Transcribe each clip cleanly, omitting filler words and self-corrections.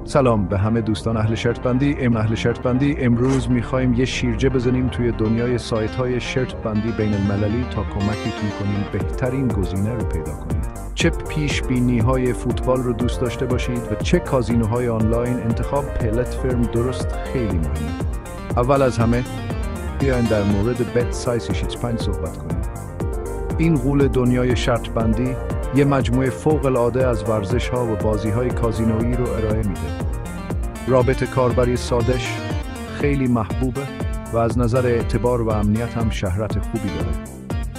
سلام به همه دوستان اهل شرط بندی. امروز میخوایم یه شیرجه بزنیم توی دنیای سایت های شرط بندی بین المللی تا کمکتون کنیم بهترین گزینه رو پیدا کنید. چه پیش بینی های فوتبال رو دوست داشته باشید و چه کازینوهای آنلاین، انتخاب پلتفرم درست خیلی مهمه. اول از همه بیاین در مورد Bet365 صحبت کنیم. این غول دنیای شرط بندی یه مجموعه فوق العاده از ورزش ها و بازی های کازینویی رو ارائه میده. رابط کاربری سادش خیلی محبوبه و از نظر اعتبار و امنیت هم شهرت خوبی داره.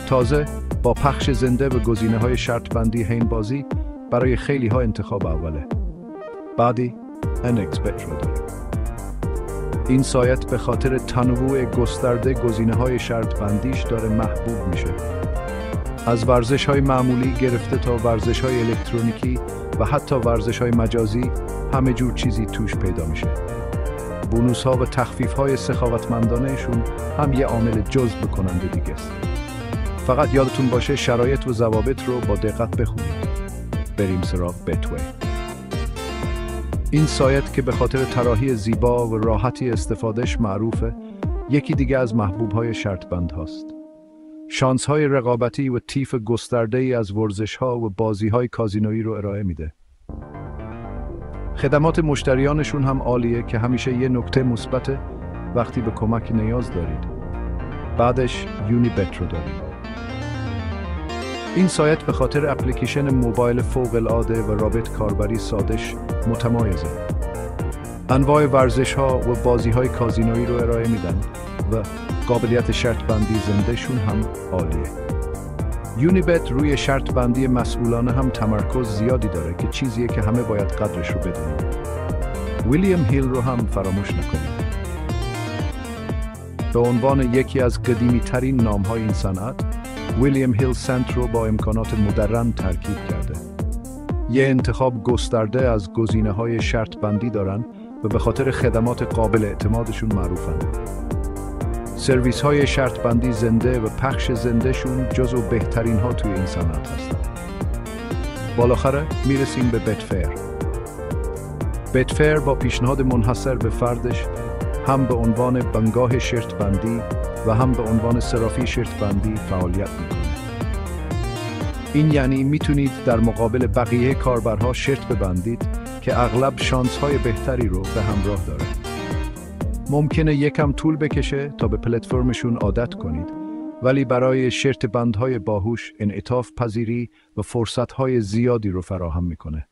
تازه با پخش زنده و گزینه های شرط بندی این بازی برای خیلی ها انتخاب اوله. بعدی NXBet رو داره. این سایت به خاطر تنوع گسترده گزینه های شرط بندیش داره محبوب میشه. از ورزش‌های معمولی گرفته تا ورزش‌های الکترونیکی و حتی ورزش‌های مجازی همه جور چیزی توش پیدا میشه. بونوس‌ها و تخفیف‌های سخاوتمندانه‌شون هم یه عامل جذب کننده دیگه است. فقط یادتون باشه شرایط و ضوابط رو با دقت بخونید. بریم سراغ بتوی. این سایت که به خاطر طراحی زیبا و راحتی استفادهش معروفه، یکی دیگه از محبوب‌های شرط بند هاست. شانس‌های رقابتی و طیف گسترده‌ای از ورزش‌ها و بازی‌های کازینویی رو ارائه میده. خدمات مشتریانشون هم عالیه که همیشه یه نکته مثبته وقتی به کمک نیاز دارید. بعدش یونیبت رو دارید. این سایت به خاطر اپلیکیشن موبایل فوق‌العاده و رابط کاربری سادش متمایزه. انواع ورزش‌ها و بازی‌های کازینویی رو ارائه میدن و قابلیت شرط بندی زندهشون هم عالیه. یونیبت روی شرط بندی مسئولانه هم تمرکز زیادی داره که چیزیه که همه باید قدرش رو بدونیم. ویلیام هیل رو هم فراموش نکنیم. به عنوان یکی از قدیمی ترین نام‌های این صنعت، ویلیام هیل سنت رو با امکانات مدرن ترکیب کرده. یه انتخاب گسترده از گزینه‌های شرط بندی دارن و به خاطر خدمات قابل اعتمادشون معروفن. سرویس های شرط بندی زنده و پخش زندهشون جزو بهترین ها توی این صنعت هستن. بالاخره میرسیم به بتفیر. بتفیر با پیشنهاد منحصر به فردش هم به عنوان بنگاه شرط بندی و هم به عنوان صرافی شرط بندی فعالیت میکنه. این یعنی میتونید در مقابل بقیه کاربرها شرط ببندید که اغلب شانس های بهتری رو به همراه داره. ممکنه یکم طول بکشه تا به پلتفرمشون عادت کنید، ولی برای شرط بندهای باهوش انعطاف پذیری و فرصتهای زیادی رو فراهم میکنه.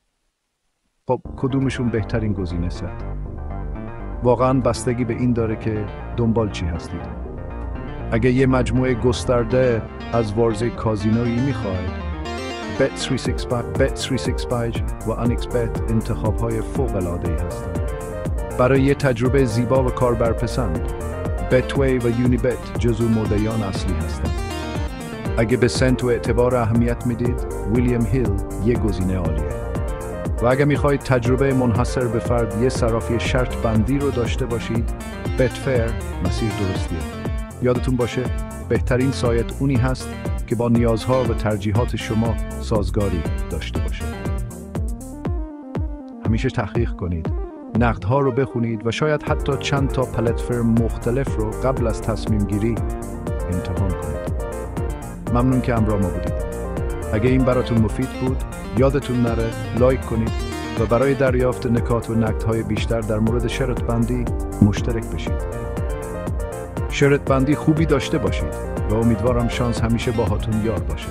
خب کدومشون بهترین گزینه است؟ واقعاً بستگی به این داره که دنبال چی هستید. اگه یه مجموعه گسترده از ورزش کازینویی میخواید، Bet365 و NXBet انتخاب‌های فوق‌العاده‌ای هستند. برای یه تجربه زیبا و کاربرپسند، بتوی و یونیبت جزو مدعیان اصلی هستند. اگه به سنت و اعتبار اهمیت میدید، ویلیام هیل یه گزینه عالیه. و اگه میخواید تجربه منحصر به فرد یه صرافی شرط بندی رو داشته باشید، بتفیر مسیر درستیه. یادتون باشه بهترین سایت اونی هست که با نیازها و ترجیحات شما سازگاری داشته باشه. همیشه تحقیق کنید، نقدها رو بخونید و شاید حتی چند تا پلتفرم مختلف رو قبل از تصمیم گیری امتحان کنید. ممنون که همراه ما بودید. اگه این براتون مفید بود، یادتون نره لایک کنید و برای دریافت نکات و نقدهای بیشتر در مورد شرط بندی مشترک بشید. شرط بندی خوبی داشته باشید و امیدوارم شانس همیشه باهاتون یار باشه.